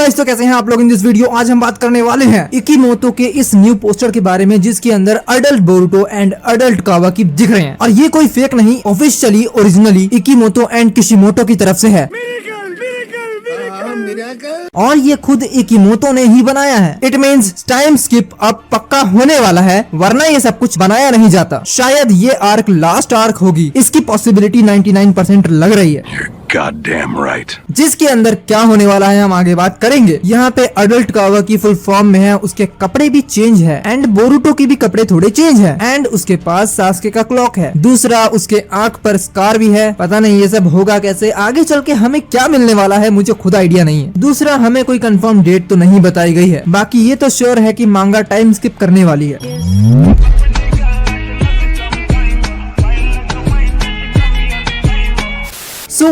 Guys, तो कैसे हैं आप लोग इन दिस वीडियो। आज हम बात करने वाले हैं इकीमोतो के इस न्यू पोस्टर के बारे में जिसके अंदर अडल्ट बोरुतो एंड अडल्ट कावाकी दिख रहे हैं और ये कोई फेक नहीं, ऑफिशियली ओरिजिनली इकीमोतो एंड किशिमोटो की तरफ से है और ये खुद इकीमोतो ने ही बनाया है। इट मीन्स टाइम स्किप अब पक्का होने वाला है, वरना ये सब कुछ बनाया नहीं जाता। शायद ये आर्क लास्ट आर्क होगी, इसकी पॉसिबिलिटी 99% लग रही है। Goddamn right. जिसके अंदर क्या होने वाला है हम आगे बात करेंगे। यहाँ पे अडल्ट कावा की फुल फॉर्म में है, उसके कपड़े भी चेंज है एंड बोरुतो की भी कपड़े थोड़े चेंज है एंड उसके पास सास्के का क्लॉक है। दूसरा, उसके आंख पर स्कार भी है। पता नहीं ये सब होगा कैसे, आगे चल के हमें क्या मिलने वाला है मुझे खुद आइडिया नहीं है। दूसरा, हमें कोई कंफर्म डेट तो नहीं बताई गई है। बाकी ये तो श्योर है कि मांगा टाइम स्किप करने वाली है।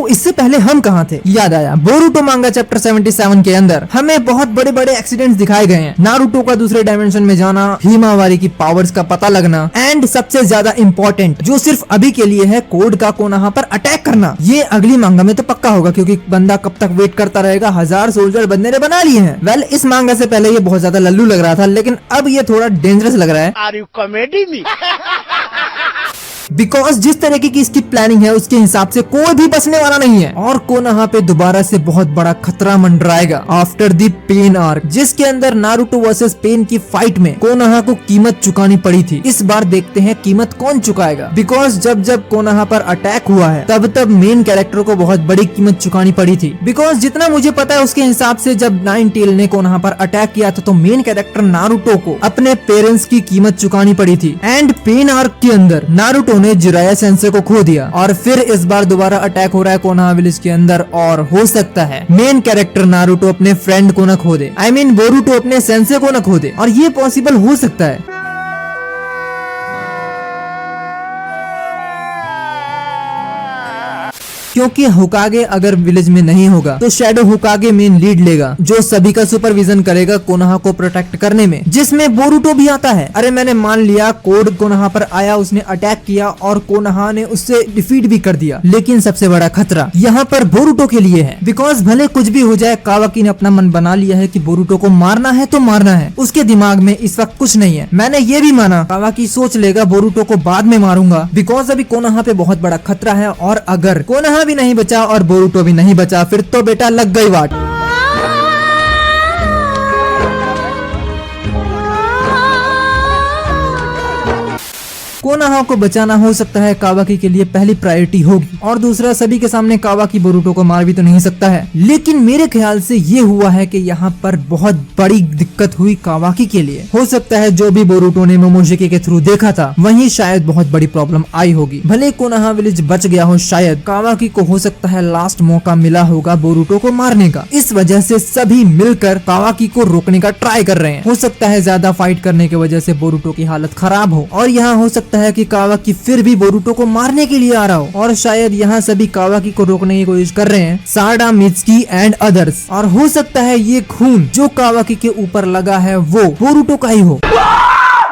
इससे पहले हम कहाँ थे, याद आया। बोरुतो मांगा चैप्टर 77 के अंदर हमें बहुत बड़े बड़े एक्सीडेंट्स दिखाए गए हैं। नारुतो का दूसरे डायमेंशन में जाना, हिमावारी की पावर्स का पता लगना एंड सबसे ज्यादा इम्पोर्टेंट जो सिर्फ अभी के लिए है, कोड का कोनोहा पर अटैक करना। ये अगली मांगा में तो पक्का होगा क्योंकि बंदा कब तक वेट करता रहेगा। 1000 सोल्जर बंदे ने बना लिए हैं। वेल, इस मांगा से पहले ये बहुत ज्यादा लल्लू लग रहा था, लेकिन अब ये थोड़ा डेंजरस लग रहा है। Are you kidding me? Because जिस तरीके की इसकी प्लानिंग है उसके हिसाब से कोई भी बचने वाला नहीं है और कोनोहा पे दोबारा से बहुत बड़ा खतरा मंडराएगा आफ्टर द पेन आर्क, जिसके अंदर नारुतो वर्सेस पेन की फाइट में कोनोहा को कीमत चुकानी पड़ी थी। इस बार देखते हैं कीमत कौन चुकाएगा। बिकॉज जब जब कोनोहा पर अटैक हुआ है तब तब मेन कैरेक्टर को बहुत बड़ी कीमत चुकानी पड़ी थी। बिकॉज जितना मुझे पता है उसके हिसाब से जब नाइन टेल ने कोनोहा पर अटैक किया था तो मेन कैरेक्टर नारुतो को अपने पेरेंट्स की कीमत चुकानी पड़ी थी एंड पेन आर्क के अंदर नारुतो ने जिराया सेंसे को खो दिया और फिर इस बार दोबारा अटैक हो रहा है कोनोहा विलेज के अंदर और हो सकता है मेन कैरेक्टर नारुतो अपने फ्रेंड को न खो दे, आई मीन बोरुतो अपने सेंसे को न खो दे, और ये पॉसिबल हो सकता है। क्योंकि होकागे अगर विलेज में नहीं होगा तो शैडो होकागे मेन लीड लेगा जो सभी का सुपरविजन करेगा कोनोहा को प्रोटेक्ट करने में, जिसमें बोरुतो भी आता है। अरे मैंने मान लिया कोड कोनोहा पर आया, उसने अटैक किया और कोनोहा ने उससे डिफीट भी कर दिया, लेकिन सबसे बड़ा खतरा यहाँ पर बोरुतो के लिए है। बिकॉज भले कुछ भी हो जाए, कावाकी ने अपना मन बना लिया है कि बोरुतो को मारना है तो मारना है। उसके दिमाग में इस वक्त कुछ नहीं है। मैंने ये भी माना कावाकी सोच लेगा बोरुतो को बाद में मारूंगा, बिकॉज अभी कोनोहा पे बहुत बड़ा खतरा है और अगर कोनोहा भी नहीं बचा और बोरुतो भी नहीं बचा फिर तो बेटा लग गई वाट। कोनोहा को बचाना हो सकता है कावाकी के लिए पहली प्रायोरिटी होगी और दूसरा, सभी के सामने कावाकी बोरुतो को मार भी तो नहीं सकता है। लेकिन मेरे ख्याल से ये हुआ है कि यहाँ पर बहुत बड़ी दिक्कत हुई कावाकी के लिए। हो सकता है जो भी बोरुतो ने मोमोशिकी के थ्रू देखा था वहीं शायद बहुत बड़ी प्रॉब्लम आई होगी। भले कोनोहा विलेज बच गया हो, शायद कावाकी को हो सकता है लास्ट मौका मिला होगा बोरुतो को मारने का। इस वजह से सभी मिलकर कावाकी को रोकने का ट्राई कर रहे हैं। हो सकता है ज्यादा फाइट करने की वजह से बोरुतो की हालत खराब हो और यहाँ हो सकता है कि कावाकी फिर भी बोरुतो को मारने के लिए आ रहा हो और शायद यहाँ सभी कावाकी को रोकने की कोशिश कर रहे हैं, साडा, मित्सुकी एंड अदर्स। और हो सकता है ये खून जो कावाकी के ऊपर लगा है वो बोरुतो का ही हो।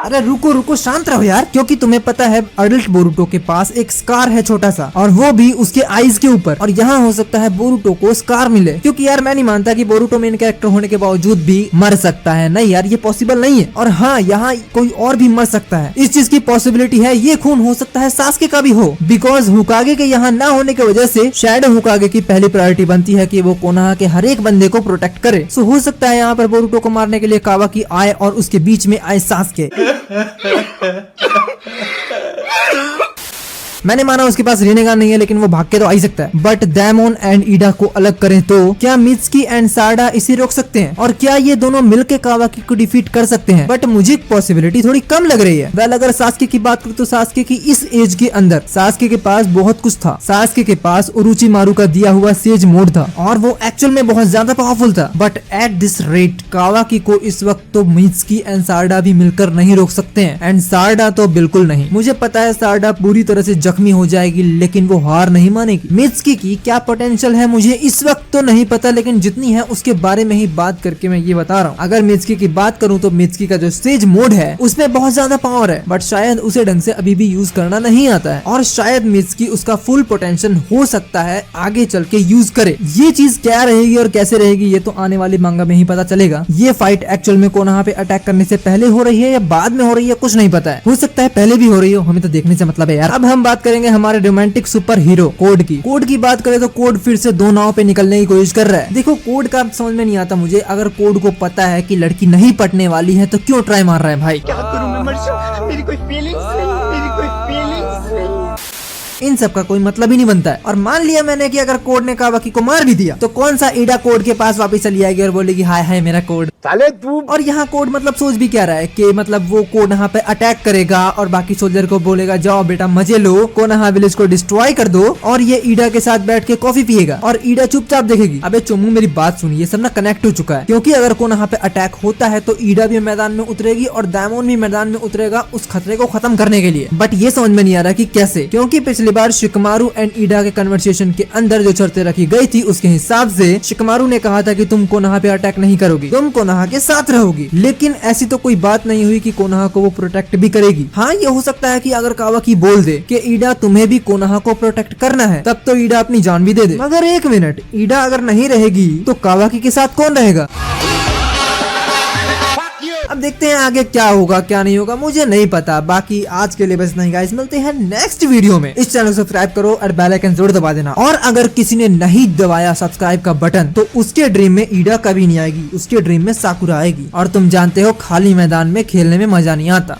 अरे रुको रुको, शांत रहो यार, क्योंकि तुम्हें पता है अडल्ट बोरुतो के पास एक स्कार है छोटा सा और वो भी उसके आईज के ऊपर, और यहाँ हो सकता है बोरुतो को स्कार मिले। क्योंकि यार मैं नहीं मानता कि बोरुतो मेन कैरेक्टर होने के बावजूद भी मर सकता है। नहीं यार, ये पॉसिबल नहीं है। और हाँ, यहाँ कोई और भी मर सकता है, इस चीज की पॉसिबिलिटी है। ये खून हो सकता है सास्के का भी हो, बिकॉज होकागे के यहाँ न होने की वजह से शैडो होकागे की पहली प्रायोरिटी बनती है कि वो कोनोहा के हर एक बंदे को प्रोटेक्ट करे। सो हो सकता है यहाँ पर बोरुतो को मारने के लिए कावाकी आए और उसके बीच में आए सास्के। मैंने माना उसके पास रिनेगान नहीं है, लेकिन वो भाग के तो आ ही सकता है। बट डेमोन एंड ईडा को अलग करें तो क्या मित्सुकी एंड साडा इसे रोक सकते हैं और क्या ये दोनों मिलकर कावाकी को डिफीट कर सकते हैं? बट मुझे पॉसिबिलिटी थोड़ी कम लग रही है। वेल, अगर सास्के की बात करें तो सास्के की इस एज के अंदर सास्के के पास बहुत कुछ था। सास्के के पास उरुचिमारू का दिया हुआ सेज मोड था और वो एक्चुअल में बहुत ज्यादा पावरफुल था। बट एट दिस रेट कावाकी को इस वक्त तो मित्सुकी एंड साडा भी मिलकर नहीं रोक सकते हैं एंड साडा तो बिल्कुल नहीं। मुझे पता है साडा पूरी तरह से जख्मी हो जाएगी, लेकिन वो हार नहीं मानेगी। मित्सुकी की क्या पोटेंशियल है मुझे इस वक्त तो नहीं पता, लेकिन जितनी है उसके बारे में ही बात करके मैं ये बता रहा हूँ। अगर मित्सुकी की बात करूँ तो मित्सुकी का जो स्टेज मोड है उसमें बहुत ज्यादा पावर है, बट शायद उसे ढंग से अभी भी यूज करना नहीं आता है, और शायद मित्सुकी उसका फुल पोटेंशियल हो सकता है आगे चल के यूज करे। ये चीज क्या रहेगी और कैसे रहेगी ये तो आने वाले मांगा में ही पता चलेगा। ये फाइट एक्चुअल में कोनोहा पे अटैक करने से पहले हो रही है या बाद में हो रही है कुछ नहीं पता है, हो सकता है पहले भी हो रही हो, हमें तो देखने से मतलब है यार। अब हम बात करेंगे हमारे रोमांटिक सुपर हीरो कोड की। कोड की बात करें तो कोड फिर से दो नाव पे निकलने की कोशिश कर रहा है। देखो कोड का समझ में नहीं आता मुझे, अगर कोड को पता है कि लड़की नहीं पटने वाली है तो क्यों ट्राई मार रहा है भाई। क्या करूं मैं मर जाऊं, मेरी कोई फीलिंग्स नहीं, मेरी कोई फीलिंग्स नहीं। इन सब का कोई मतलब ही नहीं बनता है। और मान लिया मैंने कि अगर कोड ने कावाकी को मार भी दिया तो कौन सा ईडा कोड के पास वापस चली आएगी और बोलेगी हाय हाय मेरा कोड। साले तू और यहाँ कोड मतलब सोच भी क्या रहा है कि मतलब वो कोनोहा पे अटैक करेगा और बाकी सोल्जर को बोलेगा जाओ बेटा मजे लो, कोनोहा विलेज को डिस्ट्रॉय कर दो, और ये ईडा के साथ बैठ के कॉफी पिएगा और ईडा चुपचाप देखेगी। अबे चुम्मू मेरी बात सुनिए, ये सब ना कनेक्ट हो चुका है, क्योंकि अगर कोनोहा पे अटैक होता है तो ईडा भी मैदान में उतरेगी और दामोन भी मैदान में उतरेगा उस खतरे को खत्म करने के लिए। बट ये समझ में नहीं आ रहा कि कैसे, क्योंकि पिछली बार शिकमारू एंड ईडा के कन्वर्सेशन के अंदर जो शर्तें रखी गई थी उसके हिसाब से शिकमारू ने कहा था कि तुम कोनोहा पे अटैक नहीं करोगी, तुम कोनोहा के साथ रहोगी। लेकिन ऐसी तो कोई बात नहीं हुई कि कोनोहा को वो प्रोटेक्ट भी करेगी। हाँ ये हो सकता है कि अगर कावाकी बोल दे कि ईडा तुम्हें भी कोनोहा को प्रोटेक्ट करना है, तब तो ईडा अपनी जान भी दे दे। मगर एक मिनट, ईडा अगर नहीं रहेगी तो कावाकी के साथ कौन रहेगा? अब देखते हैं आगे क्या होगा क्या नहीं होगा, मुझे नहीं पता। बाकी आज के लिए बस नहीं गाइस, मिलते हैं नेक्स्ट वीडियो में। इस चैनल को सब्सक्राइब करो और बेल आइकन जरूर दबा देना। और अगर किसी ने नहीं दबाया सब्सक्राइब का बटन तो उसके ड्रीम में ईडा कभी नहीं आएगी, उसके ड्रीम में साकुरा आएगी। और तुम जानते हो खाली मैदान में खेलने में मजा नहीं आता।